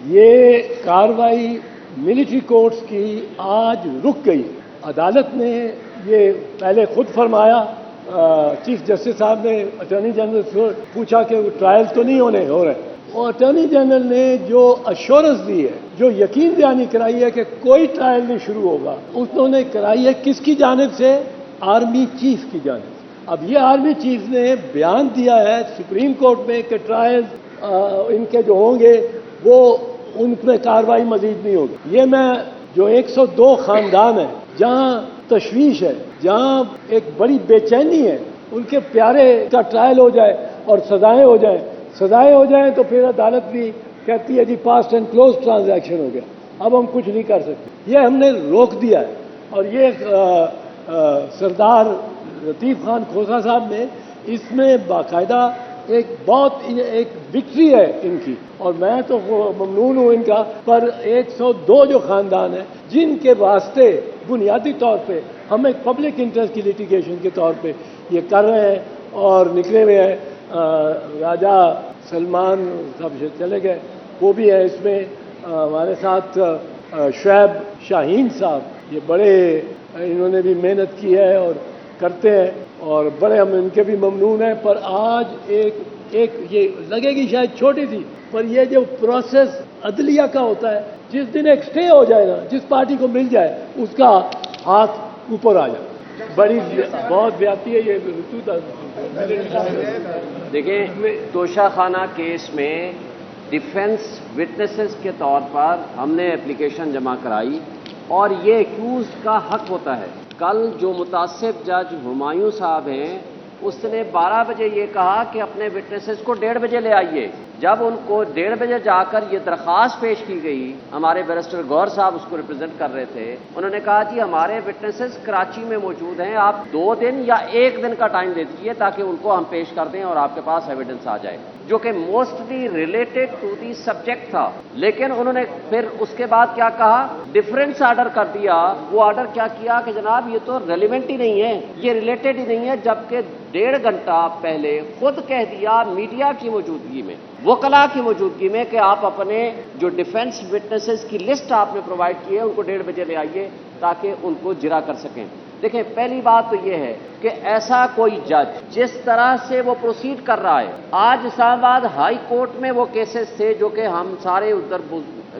یہ کارروائی military courts کی آج رک گئی. عدالت نے یہ پہلے خود فرمایا، چیف جسٹس صاحب نے اٹارنی جنرل سے پوچھا کہ وہ ٹرائل تو نہیں ہو رہے، اور اٹارنی جنرل نے جو ایشورنس دی ہے، جو یقین دہانی کرائی ہے کہ کوئی ٹرائل نہیں شروع ہوگا، انہوں نے کرائی ہے کس کی جانب سے؟ آرمی چیف کی جانب سے. اب یہ آرمی چیف نے بیان دیا ہے سپریم کورٹ میں کہ ٹرائل ان کے جو ہوں گے وہ ان میں کارروائی مزید نہیں ہوگی. یہ میں جو 102 خاندان ہیں جہاں تشویش ہے، جہاں ایک بڑی بے چینی ہے، ان کے پیارے کا ٹرائل ہو جائے اور سزائیں ہو جائیں تو پھر عدالت بھی کہتی ہے جی پاسٹ اینڈ کلوز ٹرانزیکشن ہو گیا، اب ہم کچھ نہیں کر سکتے. یہ ہم نے روک دیا ہے. اور یہ سردار لطیف خان کھوسہ صاحب نے اس میں باقاعدہ ایک وکٹری ہے ان کی، اور میں تو ممنون ہوں ان کا. پر 102 جو خاندان ہیں جن کے واسطے بنیادی طور پہ ہم ایک پبلک انٹرسٹ کی لیٹیگیشن کے طور پہ یہ کر رہے ہیں اور نکلے ہوئے ہیں. راجہ سلمان صاحب چلے گئے، وہ بھی ہے اس میں. ہمارے ساتھ شعیب شاہین صاحب، یہ بڑے انہوں نے بھی محنت کی ہے اور کرتے ہیں، اور بڑے ہم ان کے بھی ممنون ہیں. پر آج ایک یہ لگے گی شاید چھوٹی تھی، پر یہ جو پروسیس عدلیہ کا ہوتا ہے، جس دن ایک سٹے ہو جائے نا، جس پارٹی کو مل جائے اس کا ہاتھ اوپر آ جائے. بڑی بہت زیادتی ہے یہ. دیکھیں، توشہ خانہ کیس میں ڈیفنس وٹنسز کے طور پر ہم نے اپلیکیشن جمع کرائی، اور یہ ایکیوز کا حق ہوتا ہے. کل جو متعصب جج ہمایوں صاحب ہیں، اس نے 12 بجے یہ کہا کہ اپنے وٹنسز کو 1:30 بجے لے آئیے. جب ان کو 1:30 بجے جا کر یہ درخواست پیش کی گئی، ہمارے بیرسٹر گور صاحب اس کو ریپرزینٹ کر رہے تھے، انہوں نے کہا جی ہمارے وٹنسز کراچی میں موجود ہیں، آپ 2 دن یا 1 دن کا ٹائم دے دیجیے تاکہ ان کو ہم پیش کر دیں اور آپ کے پاس ایویڈنس آ جائے، جو کہ mostly related to the subject تھا. لیکن انہوں نے پھر اس کے بعد کیا کہا؟ ڈیفرنس آرڈر کر دیا. وہ آرڈر کیا کیا کہ جناب یہ تو ریلیونٹ ہی نہیں ہے، یہ ریلیٹڈ ہی نہیں ہے، جبکہ 1.5 گھنٹہ پہلے خود کہہ دیا میڈیا کی موجودگی میں، وکلاء کی موجودگی میں، کہ آپ اپنے جو ڈیفنس وٹنسز کی لسٹ آپ نے پرووائڈ کی ہے ان کو 1:30 بجے لے آئیے تاکہ ان کو جرا کر سکیں. دیکھیں، پہلی بات تو یہ ہے کہ ایسا کوئی جج جس طرح سے وہ پروسیڈ کر رہا ہے، آج اسلام آباد ہائی کورٹ میں وہ کیسز تھے جو کہ ہم سارے ادھر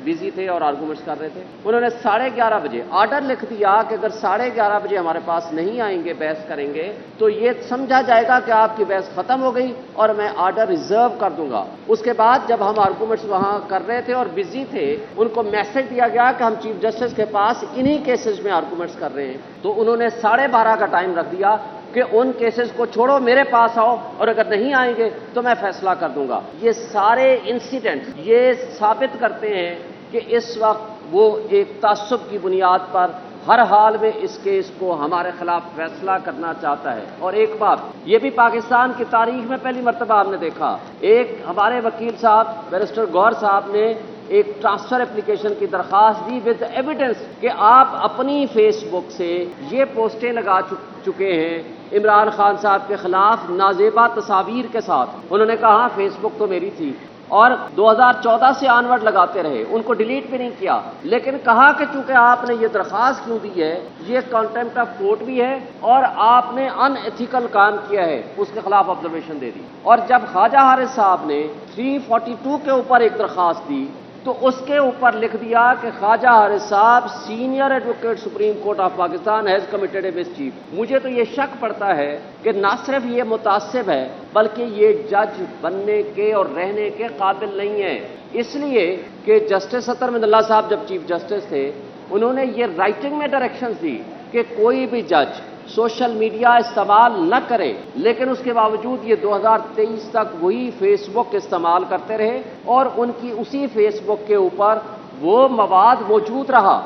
بزی تھے اور آرگومنٹس کر رہے تھے. انہوں نے 11:30 بجے آرڈر لکھ دیا کہ اگر 11:30 بجے ہمارے پاس نہیں آئیں گے بحث کریں گے تو یہ سمجھا جائے گا کہ آپ کی بحث ختم ہو گئی اور میں آرڈر ریزرو کر دوں گا. اس کے بعد جب ہم آرگومنٹس وہاں کر رہے تھے اور بزی تھے، ان کو میسج دیا گیا کہ ہم چیف جسٹس کے پاس انہی کیسز میں آرگومنٹس کر رہے ہیں، تو انہوں نے 12:30 کا ٹائم رکھ دیا کہ ان کیسز کو چھوڑو، میرے پاس آؤ، اور اگر نہیں آئیں گے تو میں فیصلہ کر دوں گا. یہ سارے انسیڈنٹ یہ ثابت کرتے ہیں کہ اس وقت وہ ایک تعصب کی بنیاد پر ہر حال میں اس کیس کو ہمارے خلاف فیصلہ کرنا چاہتا ہے. اور ایک بات یہ بھی پاکستان کی تاریخ میں پہلی مرتبہ ہم نے دیکھا، ایک ہمارے وکیل صاحب بیرسٹر گور صاحب نے ایک ٹرانسفر اپلیکیشن کی درخواست دی ود ایویڈنس کہ آپ اپنی فیس بک سے یہ پوسٹیں لگا چکے ہیں عمران خان صاحب کے خلاف نازیبا تصاویر کے ساتھ. انہوں نے کہا فیس بک تو میری تھی، اور 2014 سے آنورڈ لگاتے رہے، ان کو ڈیلیٹ بھی نہیں کیا، لیکن کہا کہ چونکہ آپ نے یہ درخواست کیوں دی ہے، یہ کنٹمپٹ آف کورٹ بھی ہے اور آپ نے ان ایتھیکل کام کیا ہے، اس کے خلاف آبزرویشن دے دی. اور جب خواجہ حارث صاحب نے 342 کے اوپر ایک درخواست دی تو اس کے اوپر لکھ دیا کہ خواجہ حارث صاحب senior advocate supreme court of Pakistan has committed a miss chief. مجھے تو یہ شک پڑتا ہے کہ نہ صرف یہ متعصب ہے بلکہ یہ جج بننے کے اور رہنے کے قابل نہیں ہے، اس لیے کہ جسٹس اطہر محمد اللہ صاحب جب چیف جسٹس تھے انہوں نے یہ رائٹنگ میں ڈائریکشنز دی کہ کوئی بھی جج سوشل میڈیا استعمال نہ کرے، لیکن اس کے باوجود یہ 2023 تک وہی فیس بک استعمال کرتے رہے اور ان کی اسی فیس بک کے اوپر وہ مواد موجود رہا.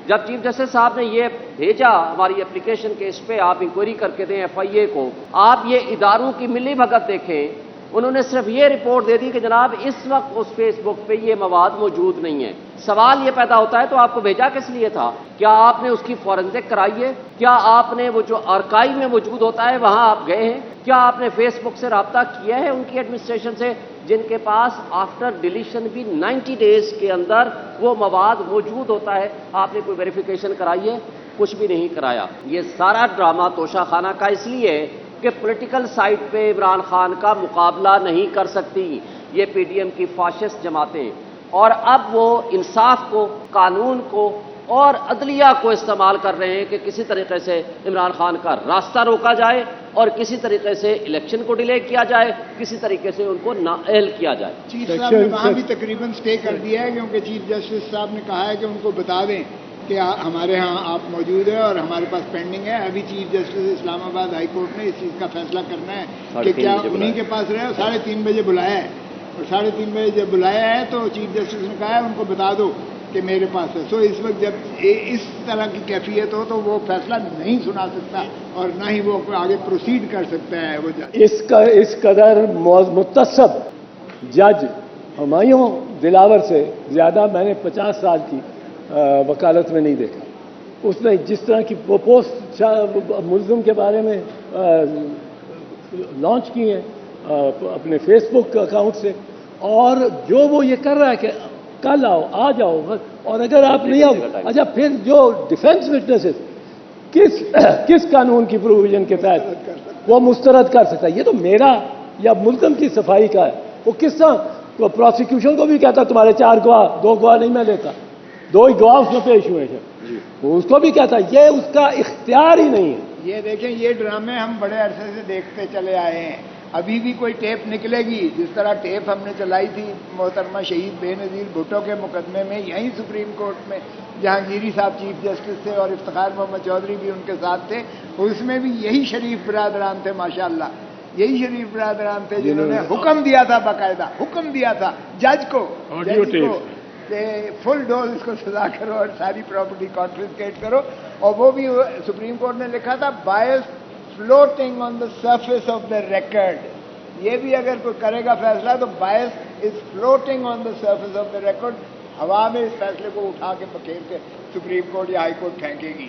جب چیف جسٹس صاحب نے یہ بھیجا ہماری اپلیکیشن کے اس پہ آپ انکوائری کر کے دیں FIA کو، آپ یہ اداروں کی ملی بھگت دیکھیں، انہوں نے صرف یہ رپورٹ دے دی کہ جناب اس وقت اس فیس بک پہ یہ مواد موجود نہیں ہے. سوال یہ پیدا ہوتا ہے تو آپ کو بھیجا کس لیے تھا؟ کیا آپ نے اس کی فورنزک کرائی ہے؟ کیا آپ نے وہ جو آرکائیو میں موجود ہوتا ہے وہاں آپ گئے ہیں؟ کیا آپ نے فیس بک سے رابطہ کیا ہے ان کی ایڈمنسٹریشن سے جن کے پاس آفٹر ڈیلیشن بھی 90 ڈیز کے اندر وہ مواد موجود ہوتا ہے. آپ نے کوئی ویریفیکیشن کرائی ہے؟ کچھ بھی نہیں کرایا. یہ سارا ڈرامہ توشہ خانہ کا اس لیے ہے کہ پولیٹیکل سائٹ پہ عمران خان کا مقابلہ نہیں کر سکتی یہ پی ڈی ایم کی فاشسٹ جماعتیں. اور اب وہ انصاف کو، قانون کو اور عدلیہ کو استعمال کر رہے ہیں کہ کسی طریقے سے عمران خان کا راستہ روکا جائے اور کسی طریقے سے الیکشن کو ڈیلے کیا جائے، کسی طریقے سے ان کو نااہل کیا جائے. چیف صاحب نے وہاں بھی تقریباً اسٹے کر دیا ہے، کیونکہ چیف جسٹس صاحب نے کہا ہے کہ ان کو بتا دیں کہ ہمارے ہاں آپ موجود ہیں اور ہمارے پاس پینڈنگ ہے. ابھی چیف جسٹس اسلام آباد ہائی کورٹ نے اس چیز کا فیصلہ کرنا ہے کہ کیا انہی کے پاس رہے. اور 3:30 بجے بلایا ہے، اور 3:30 بجے جب بلایا ہے تو چیف جسٹس نے کہا ہے ان کو بتا دو کہ میرے پاس ہے. سو اس وقت جب اس طرح کی کیفیت ہو تو وہ فیصلہ نہیں سنا سکتا اور نہ ہی وہ آگے پروسیڈ کر سکتا ہے. وہ اس قدر متصب جج ہمایوں دلاور سے زیادہ میں نے 50 سال کی وکالت میں نہیں دیکھا. اس نے جس طرح کی وہ پوسٹ ملزم کے بارے میں لانچ کی ہیں اپنے فیس بک اکاؤنٹ سے، اور جو وہ یہ کر رہا ہے کہ کل آؤ، آ جاؤ، اور اگر آپ نہیں آؤ، اچھا پھر جو ڈیفینس وٹنسز کس قانون کی پروویژن کے تحت وہ مسترد کر سکتا ہے؟ یہ تو میرا یا ملزم کی صفائی کا ہے. وہ کس طرح پروسیکیوشن کو بھی کہتا تمہارے 4 گواہ 2 گواہ نہیں میں لیتا، 2 ہی گواہ اس میں پیش ہوئے ہیں. وہ اس کو بھی کہتا ہے، یہ اس کا اختیار ہی نہیں ہے. یہ دیکھیں، یہ ڈرامے ہم بڑے عرصے سے دیکھتے چلے آئے ہیں. ابھی بھی کوئی ٹیپ نکلے گی، جس طرح ٹیپ ہم نے چلائی تھی محترمہ شہید بے نظیر بھٹو کے مقدمے میں یہیں سپریم کورٹ میں، جہانگیری صاحب چیف جسٹس تھے اور افتخار محمد چودھری بھی ان کے ساتھ تھے. اس میں بھی یہی شریف برادران تھے، ماشاءاللہ یہی شریف برادران تھے جنہوں نے حکم دیا تھا، باقاعدہ حکم دیا تھا جج کو کہ فل ڈوز اس کو سزا کرو اور ساری پراپرٹی کانفiscate کرو. اور وہ بھی سپریم کورٹ نے لکھا تھا bias floating on the surface of the record. یہ بھی اگر کوئی کرے گا فیصلہ تو bias is floating on the surface of the record. ہوا میں اس فیصلے کو اٹھا کے بکھیر کے سپریم کورٹ یا ہائی کورٹ پھینکے گی.